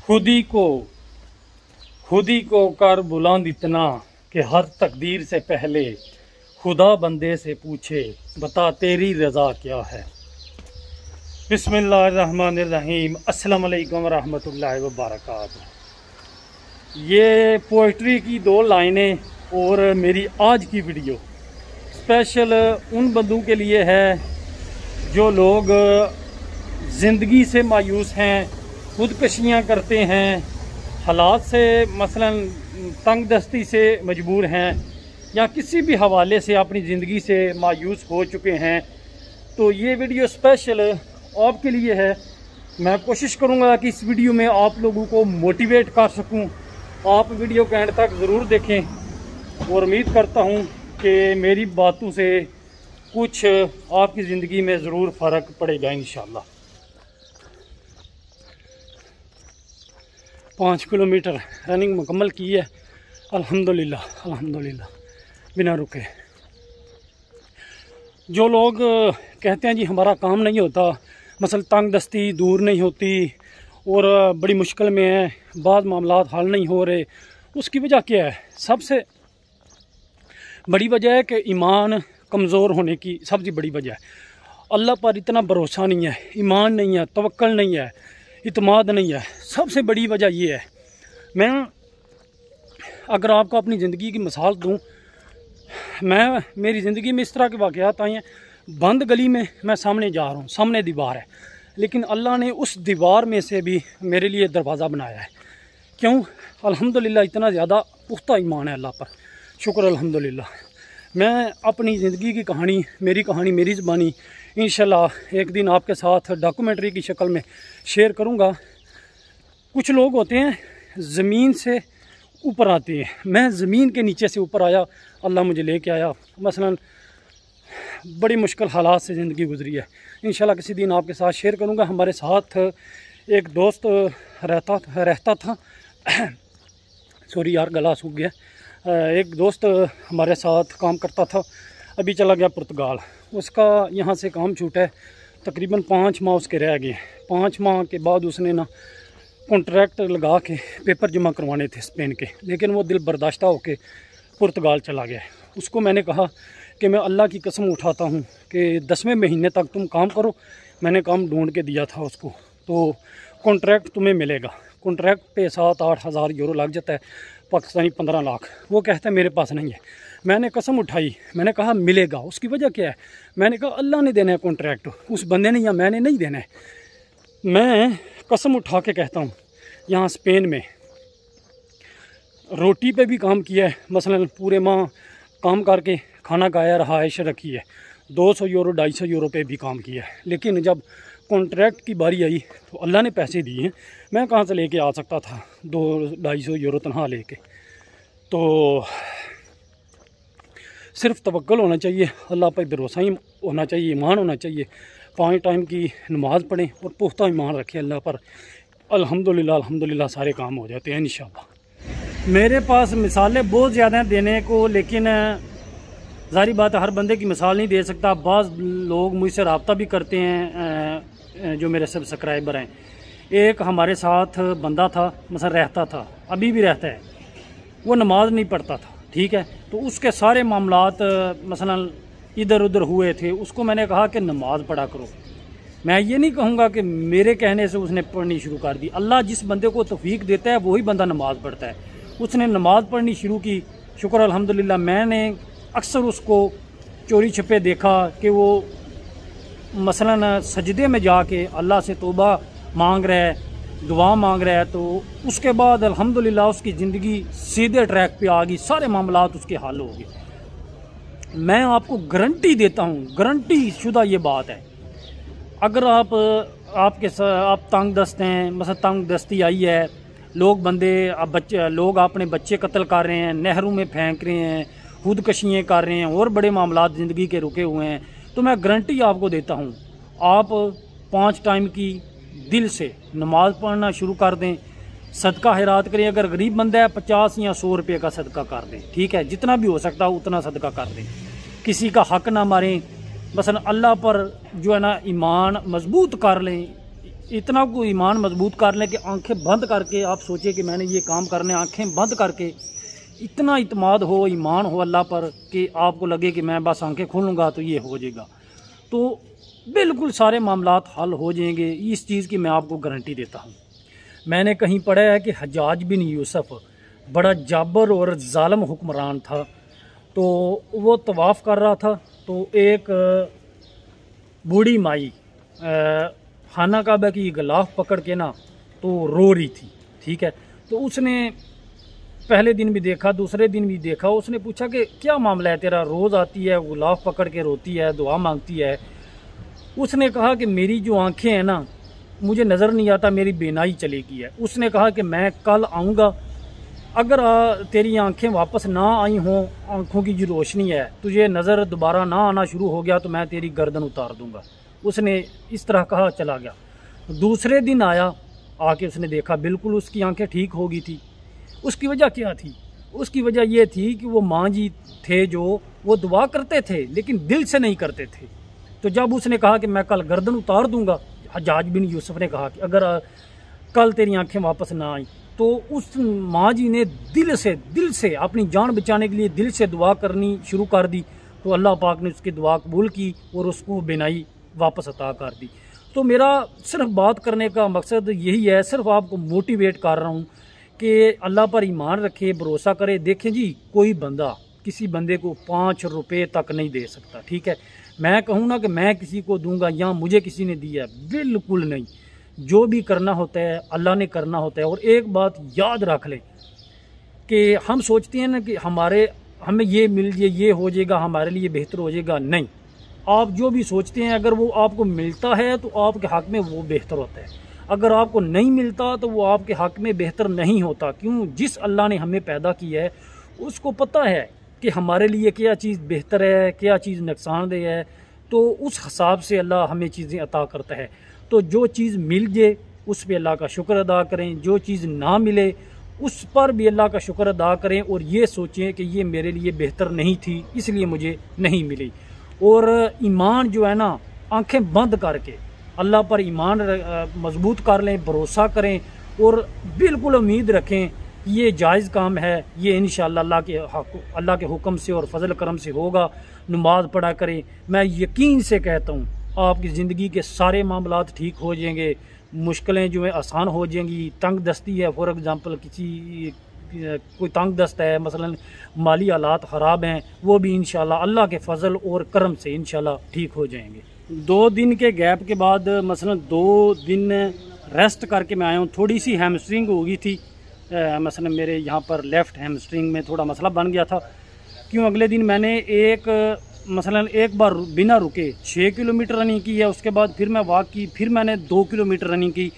खुदी को कर बुलंद इतना कि हर तकदीर से पहले खुदा बंदे से पूछे बता तेरी रज़ा क्या है। बिस्मिल्लाहिर्रहमानिर्रहीम। अस्सलाम वालेकुम रहमतुल्लाहि व बरकातहू। ये पोइट्री की दो लाइनें और मेरी आज की वीडियो स्पेशल उन बंदों के लिए है जो लोग ज़िंदगी से मायूस हैं, खुदकशियाँ करते हैं, हालात से मसलन तंग दस्ती से मजबूर हैं या किसी भी हवाले से अपनी ज़िंदगी से मायूस हो चुके हैं। तो ये वीडियो स्पेशल आपके लिए है। मैं कोशिश करूँगा कि इस वीडियो में आप लोगों को मोटिवेट कर सकूँ। आप वीडियो के एंड तक ज़रूर देखें और उम्मीद करता हूँ कि मेरी बातों से कुछ आपकी ज़िंदगी में ज़रूर फ़र्क पड़ेगा इंशाल्लाह। 5 किलोमीटर रनिंग मुकम्मल की है अल्हम्दुलिल्लाह बिना रुके। जो लोग कहते हैं जी हमारा काम नहीं होता, मसल तंग दस्ती दूर नहीं होती और बड़ी मुश्किल में है, बाद मामलात हल नहीं हो रहे, उसकी वजह क्या है? सबसे बड़ी वजह है कि ईमान कमज़ोर होने की सबसे बड़ी वजह है। अल्लाह पर इतना भरोसा नहीं है, ईमान नहीं है, तवक्कल नहीं है, इत्माद नहीं है। सबसे बड़ी वजह ये है। मैं अगर आपको अपनी ज़िंदगी की मिसाल दूँ, मेरी ज़िंदगी में इस तरह के वाक़यात आए हैं। बंद गली में मैं सामने जा रहा हूँ, सामने दीवार है, लेकिन अल्लाह ने उस दीवार में से भी मेरे लिए दरवाज़ा बनाया है। क्यों? अल्हम्दुलिल्लाह इतना ज़्यादा पुख्ता ईमान है अल्लाह पर, शुक्र अल्हम्दुलिल्लाह। मैं अपनी ज़िंदगी की कहानी, मेरी ज़बानी इंशाल्लाह एक दिन आपके साथ डॉक्यूमेंट्री की शक्ल में शेयर करूँगा। कुछ लोग होते हैं ज़मीन से ऊपर आते हैं, मैं ज़मीन के नीचे से ऊपर आया, अल्लाह मुझे लेके आया। मसलन बड़ी मुश्किल हालात से ज़िंदगी गुजरी है, इंशाल्लाह किसी दिन आपके साथ शेयर करूँगा। हमारे साथ एक दोस्त रहता था सॉरी यार गला सूख गया। एक दोस्त हमारे साथ काम करता था, अभी चला गया पुर्तगाल। उसका यहाँ से काम छूटा है, तकरीबन 5 माह उसके रह गए। 5 माह के बाद उसने ना कॉन्ट्रैक्ट लगा के पेपर जमा करवाने थे स्पेन के, लेकिन वो दिल बर्दाश्ता होके पुर्तगाल चला गया। उसको मैंने कहा कि मैं अल्लाह की कसम उठाता हूँ कि 10वें महीने तक तुम काम करो। मैंने काम ढूंढ के दिया था उसको, तो कॉन्ट्रैक्ट तुम्हें मिलेगा। कॉन्ट्रैक्ट पे 7-8 हज़ार यूरो लग जाता है, पाकिस्तानी 15 लाख। वो कहता है मेरे पास नहीं है। मैंने कसम उठाई, मैंने कहा मिलेगा। उसकी वजह क्या है? मैंने कहा अल्लाह ने देना है कॉन्ट्रैक्ट, उस बंदे ने या मैंने नहीं देना है। मैं कसम उठा के कहता हूँ, यहाँ स्पेन में रोटी पे भी काम किया है। मसलन पूरे माह काम करके खाना खाया, रहाइश रखी है। 200 यूरो 250 यूरो पे भी काम किया है। लेकिन जब कॉन्ट्रैक्ट की बारी आई तो अल्लाह ने पैसे दिए हैं, मैं कहाँ से लेके आ सकता था 200-250 यूरो तनख्वाह लेके। तो सिर्फ तवक्कल होना चाहिए, अल्लाह पर भरोसा ही होना चाहिए, ईमान होना चाहिए। 5 टाइम की नमाज़ पढ़ें और पुख्ता ईमान रखें अल्लाह पर। अल्हम्दुलिल्लाह सारे काम हो जाते हैं इंशाल्लाह। मेरे पास मिसालें बहुत ज़्यादा हैं देने को, लेकिन ज़ाहिर बात है हर बंदे की मिसाल नहीं दे सकता। बाज़ लोग मुझसे रब्ता भी करते हैं जो मेरे सब्सक्राइबर हैं। एक हमारे साथ बंदा था, मसलन रहता था, अभी भी रहता है, वो नमाज नहीं पढ़ता था, ठीक है। तो उसके सारे मामलात मसलन इधर उधर हुए थे। उसको मैंने कहा कि नमाज पढ़ा करो। मैं ये नहीं कहूँगा कि मेरे कहने से उसने पढ़नी शुरू कर दी। अल्लाह जिस बंदे को तौफीक देता है वही बंदा नमाज पढ़ता है। उसने नमाज पढ़नी शुरू की, शुक्र अल्हम्दुलिल्लाह। मैंने अक्सर उसको चोरी छुपे देखा कि वो मसलन सजदे में जाके अल्लाह से तौबा मांग रहा है, दुआ मांग रहा है। तो उसके बाद अल्हम्दुलिल्लाह उसकी ज़िंदगी सीधे ट्रैक पे आ गई, सारे मामलात उसके हल हो गए। मैं आपको गारंटी देता हूँ, गारंटी शुदा ये बात है। अगर आप तंग दस्त हैं, मतलब तंग दस्ती आई है, लोग अपने बच्चे कत्ल कर रहे हैं, नहरों में फेंक रहे हैं, खुदकशियाँ कर रहे हैं और बड़े मामलात ज़िंदगी के रुके हुए हैं, तो मैं गारंटी आपको देता हूँ, आप 5 टाइम की दिल से नमाज़ पढ़ना शुरू कर दें, सदका खैरात करें। अगर गरीब बंदा है 50 या 100 रुपये का सदका कर दें, ठीक है, जितना भी हो सकता है उतना सदका कर दें। किसी का हक ना मारें, बस अल्लाह पर जो है ना ईमान मजबूत कर लें, इतना कोई ईमान मजबूत कर लें कि आंखें बंद करके आप सोचिए कि मैंने ये काम करने, आंखें बंद करके इतना इत्मीनान हो, ईमान हो अल्लाह पर कि आपको लगे कि मैं बस आंखें खोलूँगा तो ये हो जाएगा, तो बिल्कुल सारे मामलात हल हो जाएंगे। इस चीज़ की मैं आपको गारंटी देता हूँ। मैंने कहीं पढ़ा है कि हज्जाज बिन यूसुफ बड़ा जाबर और जालिम हुक्मरान था। तो वो तवाफ़ कर रहा था तो एक बूढ़ी माई खाना काबा की गिलाफ पकड़ के ना तो रो रही थी। ठीक है, तो उसने पहले दिन भी देखा, दूसरे दिन भी देखा। उसने पूछा कि क्या मामला है तेरा, रोज़ आती है, गिलाफ पकड़ के रोती है, दुआ मांगती है। उसने कहा कि मेरी जो आंखें हैं ना, मुझे नज़र नहीं आता, मेरी बेनाई चली गई है। उसने कहा कि मैं कल आऊँगा, अगर तेरी आंखें वापस ना आई हों, आंखों की जो रोशनी है, तुझे नज़र दोबारा ना आना शुरू हो गया तो मैं तेरी गर्दन उतार दूंगा। उसने इस तरह कहा, चला गया। दूसरे दिन आया, आके उसने देखा बिल्कुल उसकी आंखें ठीक हो गई थी। उसकी वजह क्या थी? उसकी वजह यह थी कि वो माँ जी थे जो वो दुआ करते थे लेकिन दिल से नहीं करते थे। तो जब उसने कहा कि मैं कल गर्दन उतार दूंगा, हज्जाज बिन यूसुफ ने कहा कि अगर कल तेरी आंखें वापस ना आई, तो उस माँ जी ने दिल से अपनी जान बचाने के लिए दिल से दुआ करनी शुरू कर दी। तो अल्लाह पाक ने उसकी दुआ कबूल की और उसको बेनाई वापस अता कर दी। तो मेरा सिर्फ बात करने का मकसद यही है, सिर्फ आपको मोटिवेट कर रहा हूँ कि अल्लाह पर ईमान रखे, भरोसा करे। देखें जी, कोई बंदा किसी बंदे को 5 रुपये तक नहीं दे सकता। ठीक है, मैं कहूँ ना कि मैं किसी को दूंगा या मुझे किसी ने दिया है, बिल्कुल नहीं। जो भी करना होता है अल्लाह ने करना होता है। और एक बात याद रख ले कि हम सोचते हैं ना कि हमें ये मिल जाए, ये हो जाएगा, हमारे लिए बेहतर हो जाएगा। नहीं, आप जो भी सोचते हैं अगर वो आपको मिलता है तो आपके हक़ में वो बेहतर होता है। अगर आपको नहीं मिलता तो वो आपके हक़ में बेहतर नहीं होता। क्यों? जिस अल्लाह ने हमें पैदा किया है उसको पता है कि हमारे लिए क्या चीज़ बेहतर है, क्या चीज़ नुकसानदेह है। तो उस हिसाब से अल्लाह हमें चीज़ें अता करता है। तो जो चीज़ मिल जाए उस पर अल्लाह का शुक्र अदा करें, जो चीज़ ना मिले उस पर भी अल्लाह का शुक्र अदा करें और ये सोचें कि ये मेरे लिए बेहतर नहीं थी इसलिए मुझे नहीं मिली। और ईमान जो है ना, आंखें बंद करके अल्लाह पर ईमान मजबूत कर लें, भरोसा करें और बिल्कुल उम्मीद रखें ये जायज़ काम है, ये इंशाअल्लाह अल्लाह के हुक्म से और फजल करम से होगा। नमाज पढ़ा करें। मैं यकीन से कहता हूँ आपकी ज़िंदगी के सारे मामलात ठीक हो जाएंगे, मुश्किलें जो है आसान हो जाएंगी। तंग दस्ती है, फॉर एग्ज़ाम्पल कोई तंग दस्त है, मसलन माली हालात ख़राब हैं, वो भी इंशाल्लाह अल्लाह के फजल और करम से इंशाल्लाह ठीक हो जाएंगे। 2 दिन के गैप के बाद मसलन 2 दिन रेस्ट करके मैं आया हूँ। थोड़ी सी हैमस्ट्रिंग हो गई थी, मसलन मेरे यहाँ पर लेफ़्ट हैमस्ट्रिंग में थोड़ा मसला बन गया था। क्यों? अगले दिन मैंने एक बार बिना रुके 6 किलोमीटर रनिंग की है, उसके बाद फिर मैं वॉक की, फिर मैंने 2 किलोमीटर रनिंग की,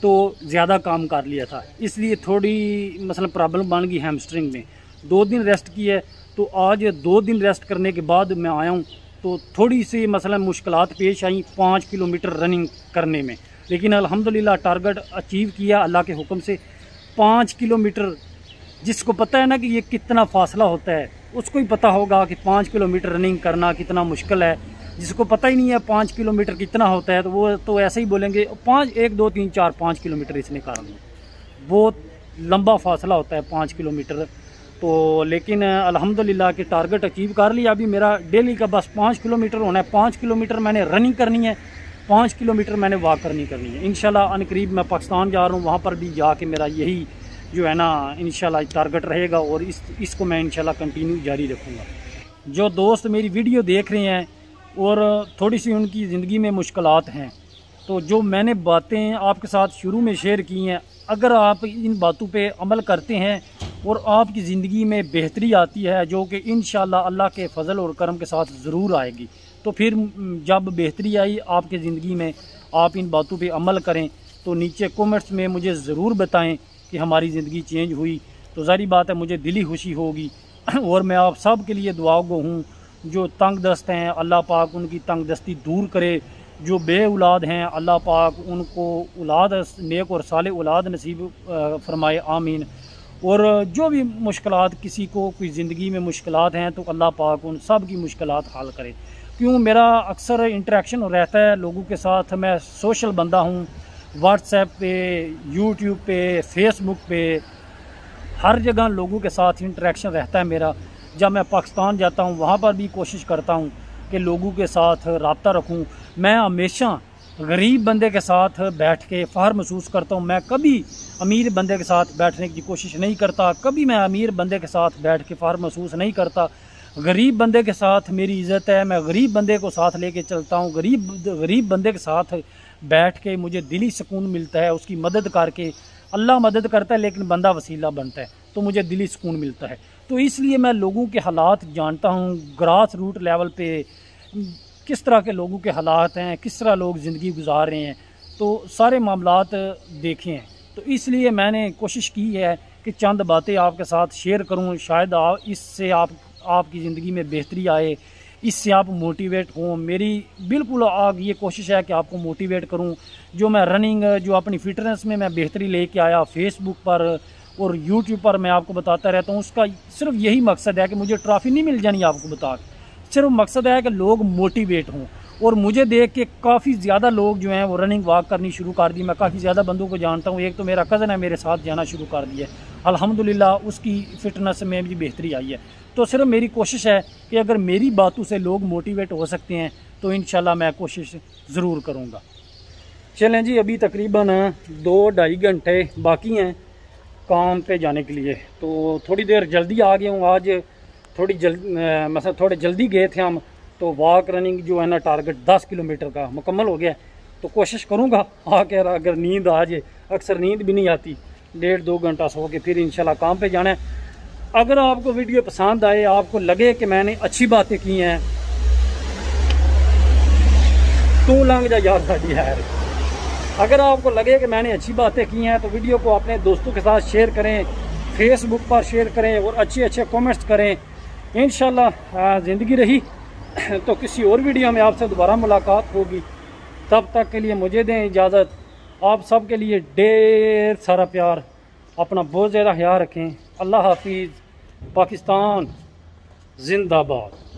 तो ज़्यादा काम कर लिया था, इसलिए थोड़ी मसलन प्रॉब्लम बन गई हैमस्ट्रिंग में। 2 दिन रेस्ट की है, तो आज 2 दिन रेस्ट करने के बाद मैं आया हूँ। तो थोड़ी सी मसलन मुश्किलात पेश आई 5 किलोमीटर रनिंग करने में, लेकिन अल्हम्दुलिल्लाह टारगेट अचीव किया अल्लाह के हुक्म से। 5 किलोमीटर, जिसको पता है ना कि ये कितना फासला होता है उसको ही पता होगा कि 5 किलोमीटर रनिंग करना कितना मुश्किल है। जिसको पता ही नहीं है 5 किलोमीटर कितना होता है तो वो तो ऐसे ही बोलेंगे 1 2 3 4 5 किलोमीटर इसने करना। बहुत लंबा फासला होता है 5 किलोमीटर। तो लेकिन अल्हम्दुलिल्लाह के टारगेट अचीव कर लिया। अभी मेरा डेली का बस 5 किलोमीटर होना है। 5 किलोमीटर मैंने रनिंग करनी है, 5 किलोमीटर मैंने वॉक करनी है। इंशाल्लाह अनकरीब मैं पाकिस्तान जा रहा हूँ, वहाँ पर भी जाके मेरा यही जो है ना इंशाल्लाह टारगेट रहेगा और इसको मैं इंशाल्लाह कंटिन्यू जारी रखूँगा। जो दोस्त मेरी वीडियो देख रहे हैं और थोड़ी सी उनकी ज़िंदगी में मुश्किलात हैं, तो जो मैंने बातें आपके साथ शुरू में शेयर की हैं, अगर आप इन बातों पे अमल करते हैं और आपकी ज़िंदगी में बेहतरी आती है, जो कि इंशाल्लाह अल्लाह के फजल और करम के साथ ज़रूर आएगी, तो फिर जब बेहतरी आई आपकी ज़िंदगी में, आप इन बातों पे अमल करें तो नीचे कमेंट्स में मुझे ज़रूर बताएं कि हमारी ज़िंदगी चेंज हुई। तो ज़ाहिर बात है मुझे दिली खुशी होगी। और मैं आप सब के लिए दुआगो हूँ। जो तंग दस्त हैं अल्लाह पाक उनकी तंग दस्ती दूर करे, जो बे औलाद हैं अल्लाह पाक उनको औलाद नेक और साले औलाद नसीब फरमाए, आमीन। और जो भी मुश्किलात किसी को कोई ज़िंदगी में मुश्किलात हैं तो अल्लाह पाक उन सब की मुश्किलात हल करे। क्यों? मेरा अक्सर इंटरेक्शन रहता है लोगों के साथ, मैं सोशल बंदा हूँ, व्हाट्सएप पे, यूट्यूब पे, फेसबुक पे, हर जगह लोगों के साथ इंटरेक्शन रहता है मेरा। जब मैं पाकिस्तान जाता हूँ वहाँ पर भी कोशिश करता हूँ कि लोगों के साथ रब्ता रखूँ। मैं हमेशा गरीब बंदे के साथ बैठ के फ़ख्र महसूस करता हूँ। मैं कभी अमीर बंदे के साथ बैठने की कोशिश नहीं करता, कभी मैं अमीर बंदे के साथ बैठ के फ़ख्र महसूस नहीं करता। गरीब बंदे के साथ मेरी इज़्ज़त है, मैं गरीब बंदे को साथ लेके चलता हूँ। गरीब बंदे के साथ बैठ के मुझे दिली सुकून मिलता है, उसकी मदद करके। अल्लाह मदद करता है लेकिन बंदा वसीला बनता है, तो मुझे दिली सुकून मिलता है। तो इसलिए मैं लोगों के हालात जानता हूँ, ग्रास रूट लेवल पे किस तरह के लोगों के हालात हैं, किस तरह लोग ज़िंदगी गुजार रहे हैं, तो सारे मामलात देखे हैं। तो इसलिए मैंने कोशिश की है कि चंद बातें आपके साथ शेयर करूं। शायद इससे आपकी ज़िंदगी में बेहतरी आए, इससे आप मोटिवेट हों। मेरी बिल्कुल ये कोशिश है कि आपको मोटिवेट करूं। जो मैं रनिंग, जो अपनी फ़िटनेस में मैं बेहतरी लेके आया फेसबुक पर और यूट्यूब पर मैं आपको बताता रहता हूं, उसका सिर्फ यही मकसद है कि मुझे ट्रॉफ़ी नहीं मिल जानी आपको बता के, सिर्फ मकसद है कि लोग मोटिवेट हों। और मुझे देख के काफ़ी ज़्यादा लोग जो हैं वो रनिंग वॉक करनी शुरू कर दी। मैं काफ़ी ज़्यादा बंदों को जानता हूँ। एक तो मेरा कज़न है, मेरे साथ जाना शुरू कर दिया। अल्हम्दुलिल्लाह उसकी फ़िटनेस में भी बेहतरी आई है। तो सिर्फ मेरी कोशिश है कि अगर मेरी बातों से लोग मोटिवेट हो सकते हैं तो इंशाल्लाह मैं कोशिश ज़रूर करूँगा। चलें जी, अभी तकरीबन 2-2.5 घंटे बाकी हैं काम पे जाने के लिए, तो थोड़ी देर जल्दी आ गया हूँ। आज थोड़े जल्दी गए थे हम, तो वॉक रनिंग जो है ना टारगेट 10 किलोमीटर का मुकम्मल हो गया। तो कोशिश करूँगा आकर, अगर नींद आ जाए, अक्सर नींद भी नहीं आती, 1.5-2 घंटा सो के फिर इंशाल्लाह काम पे जाना है। अगर आपको वीडियो पसंद आए, आपको लगे कि मैंने अच्छी बातें की हैं, तू लंघ जा यार साड़ी है। अगर आपको लगे कि मैंने अच्छी बातें की हैं तो वीडियो को अपने दोस्तों के साथ शेयर करें, फेसबुक पर शेयर करें और अच्छे कमेंट्स करें। इंशाल्लाह ज़िंदगी रही तो किसी और वीडियो में आपसे दोबारा मुलाकात होगी। तब तक के लिए मुझे दें इजाज़त। आप सब के लिए ढेर सारा प्यार, अपना बहुत ज़्यादा ख्याल रखें। अल्लाह हाफिज़। पाकिस्तान जिंदाबाद।